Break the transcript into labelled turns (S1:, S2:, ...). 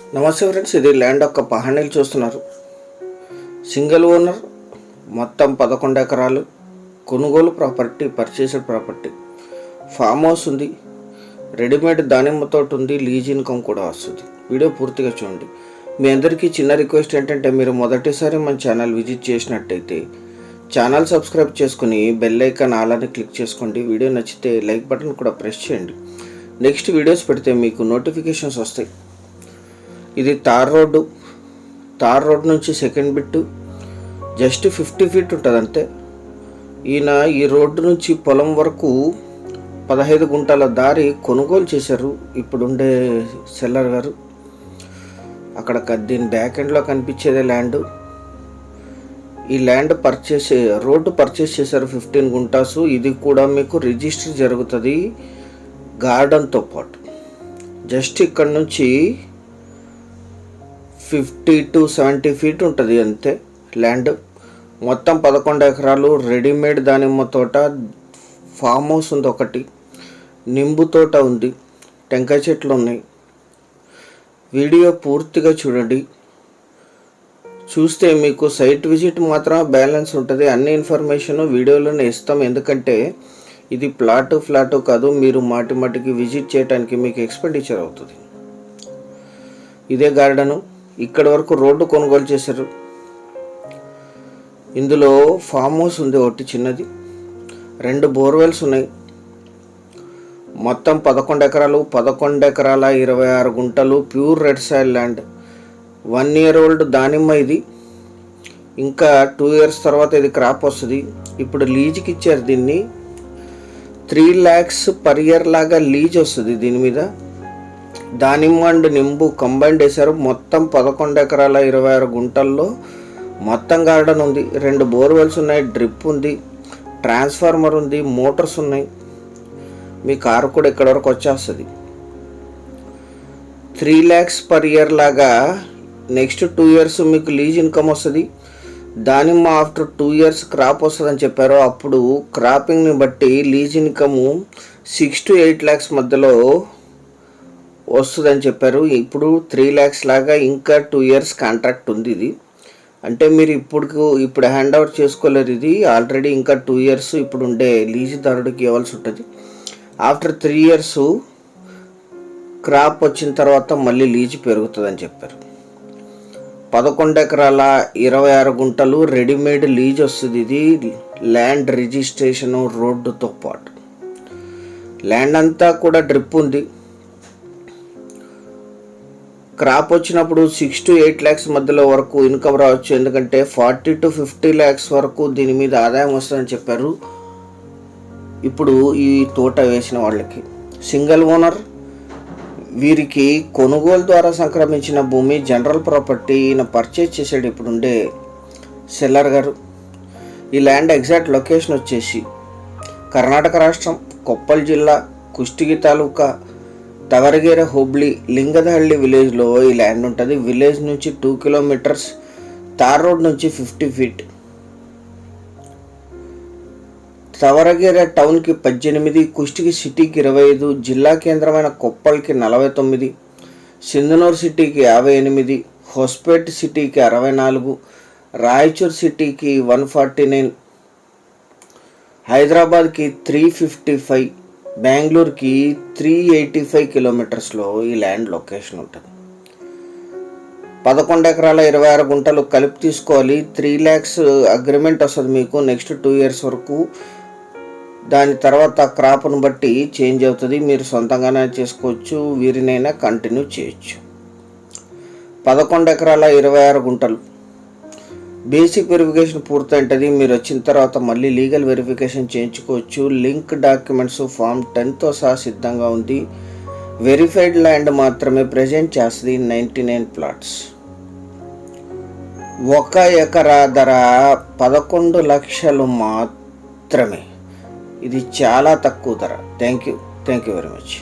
S1: నమస్తే ఫ్రెండ్స్, ఇది ల్యాండ్ యొక్క పహాణీలు చూస్తున్నారు. సింగిల్ ఓనర్, మొత్తం 11 ఎకరాలు, కొనుగోలు property, purchased property, farm house ఉంది, రెడీమేడ్ దానిమ్మ తోట ఉంది, లీజ్ ఇన్కమ్ కూడా వస్తుంది. వీడియో పూర్తిగా చూడండి. మీ అందరికీ చిన్న రిక్వెస్ట్ ఏంటంటే, మీరు మొదటిసారి మన ఛానల్ విజిట్ చేసినట్టయితే ఛానల్ సబ్స్క్రైబ్ చేసుకుని బెల్ ఐకాన్ ఆల్ అని క్లిక్ చేసుకోండి. వీడియో నచ్చితే లైక్ బటన్ కూడా ప్రెస్ చేయండి. నెక్స్ట్ వీడియోస్ పెడితే మీకు నోటిఫికేషన్స్ వస్తాయి. ఇది తార్ రోడ్ నుంచి సెకండ్ బిట్టు జస్ట్ 50 ఫీట్ ఉంటుంది అంతే. ఈయన ఈ రోడ్డు నుంచి పొలం వరకు 15 గుంటల దారి కొనుగోలు చేశారు ఇప్పుడుండే సెల్లర్ గారు. అక్కడ దీని బ్యాక్ ఎండ్లో కనిపించేదే ల్యాండ్. ఈ ల్యాండ్ రోడ్డు పర్చేస్ చేశారు 15 గుంటాసు. ఇది కూడా మీకు రిజిస్టర్ జరుగుతుంది గార్డెన్తో పాటు. జస్ట్ ఇక్కడ నుంచి 50 to 70 ఫీట్ ఉంటుంది అంతే ల్యాండ్. మొత్తం 11 ఎకరాలు, రెడీమేడ్ దానిమ్మ తోట, ఫామ్ హౌస్ ఉంది ఒకటి, నింబు తోట ఉంది, టెంకాయ చెట్లు ఉన్నాయి. వీడియో పూర్తిగా చూడండి. చూస్తే మీకు సైట్ విజిట్ మాత్రం బ్యాలెన్స్ ఉంటుంది. అన్ని ఇన్ఫర్మేషన్ వీడియోలోనే ఇస్తాం. ఎందుకంటే ఇది ఫ్లాట్ కాదు, మీరు మాటికి విజిట్ చేయడానికి మీకు ఎక్స్పెండిచర్ అవుతుంది. ఇదే గార్డెను. ఇక్కడ వరకు రోడ్డు కొనుగోలు చేశారు. ఇందులో ఫామ్ హౌస్ ఉంది ఒకటి చిన్నది, 2 బోర్వెల్స్ ఉన్నాయి. మొత్తం 11 ఎకరాలు, 11 ఎకరాల 26 గుంటలు, pure red soil land. 1 year old దానిమ్మ ఇది. ఇంకా 2 years తర్వాత ఇది క్రాప్ వస్తుంది. ఇప్పుడు లీజ్కి ఇచ్చారు దీన్ని. 3 lakhs per year లాగా లీజ్ వస్తుంది దీని మీద. దానిమ్మ అండ్ నింబు కంబైండ్ వేశారు. మొత్తం 11 ఎకరాల 26 గుంటల్లో మొత్తం గార్డెన్ ఉంది. 2 బోర్వెల్స్ ఉన్నాయి, డ్రిప్ ఉంది, ట్రాన్స్ఫార్మర్ ఉంది, మోటార్స్ ఉన్నాయి. మీ కారు కూడా ఇక్కడ వరకు వచ్చేస్తుంది. 3 lakhs per year లాగా నెక్స్ట్ 2 years మీకు లీజ్ ఇన్కమ్ వస్తుంది. దానిమ్మ ఆఫ్టర్ 2 years క్రాప్ వస్తుందని చెప్పారు. అప్పుడు క్రాపింగ్ని బట్టి లీజ్ ఇన్కమ్ 6 to 8 lakhs మధ్యలో వస్తుందని చెప్పారు. ఇప్పుడు 3 lakhs లాగా ఇంకా 2 years కాంట్రాక్ట్ ఉంది. ఇది అంటే మీరు ఇప్పుడు హ్యాండ్ ఓవర్ చేసుకోలేరు. ఇది ఆల్రెడీ ఇంకా 2 years ఇప్పుడు ఉండే లీజుదారుడికి ఇవ్వాల్సి ఉంటుంది. ఆఫ్టర్ 3 years క్రాప్ వచ్చిన తర్వాత మళ్ళీ లీజ్ పెరుగుతుందని చెప్పారు. 11 ఎకరాల 26 గుంటలు రెడీమేడ్ లీజ్ వస్తుంది. ఇది ల్యాండ్ రిజిస్ట్రేషను రోడ్డుతో పాటు. ల్యాండ్ అంతా కూడా డ్రిప్ ఉంది. క్రాప్ వచ్చినప్పుడు 6 to 8 lakhs మధ్యలో వరకు ఇన్కమ్ రావచ్చు. ఎందుకంటే 40 to 50 lakhs వరకు దీని మీద ఆదాయం వస్తుందని చెప్పారు ఇప్పుడు ఈ తోట వేసిన వాళ్ళకి. Single owner. వీరికి కొనుగోలు ద్వారా సంక్రమించిన భూమి జనరల్ ప్రాపర్టీ. ఈయన పర్చేజ్ చేసాడు ఇప్పుడుండే సెల్లర్ గారు. ఈ ల్యాండ్ ఎగ్జాక్ట్ లొకేషన్ వచ్చేసి కర్ణాటక రాష్ట్రం, కొప్పల్ జిల్లా, కుష్టిగి తాలూకా, తవరగేర హోబ్లీ, లింగదహళ్ళి విలేజ్లో ఈ ల్యాండ్ ఉంటుంది. విలేజ్ నుంచి 2 kilometers, తార్ రోడ్ నుంచి 50 feet. తవరగేర టౌన్కి 18, కుష్టిగి సిటీకి 25, జిల్లా కేంద్రమైన కొప్పల్కి 49, సింధనూరు సిటీకి 58, హోస్పేట్ సిటీకి 64, రాయచూర్ సిటీకి 149, హైదరాబాద్కి 355, బెంగళూరుకి 385 kilometersలో ఈ ల్యాండ్ లొకేషన్ ఉంటుంది. 11 ఎకరాల 26 గుంటలు కలిపి తీసుకోవాలి. 3 lakhs అగ్రిమెంట్ వస్తుంది మీకు నెక్స్ట్ 2 years వరకు. దాని తర్వాత క్రాప్ను బట్టి చేంజ్ అవుతుంది. మీరు సొంతంగానే చేసుకోవచ్చు, వీరినైనా కంటిన్యూ చేయొచ్చు. 11 ఎకరాల 26 గుంటలు. బేసిక్ వెరిఫికేషన్ పూర్తయింటుంది. మీరు వచ్చిన తర్వాత మళ్ళీ లీగల్ వెరిఫికేషన్ చేయించుకోవచ్చు. లింక్ డాక్యుమెంట్స్ ఫామ్ 10తో సహా సిద్ధంగా ఉంది. వెరిఫైడ్ ల్యాండ్ మాత్రమే ప్రజెంట్ చేస్తుంది. 99 plots. 1 ఎకరా ధర 11 లక్షలు మాత్రమే. ఇది చాలా తక్కువ ధర. Thank you very much.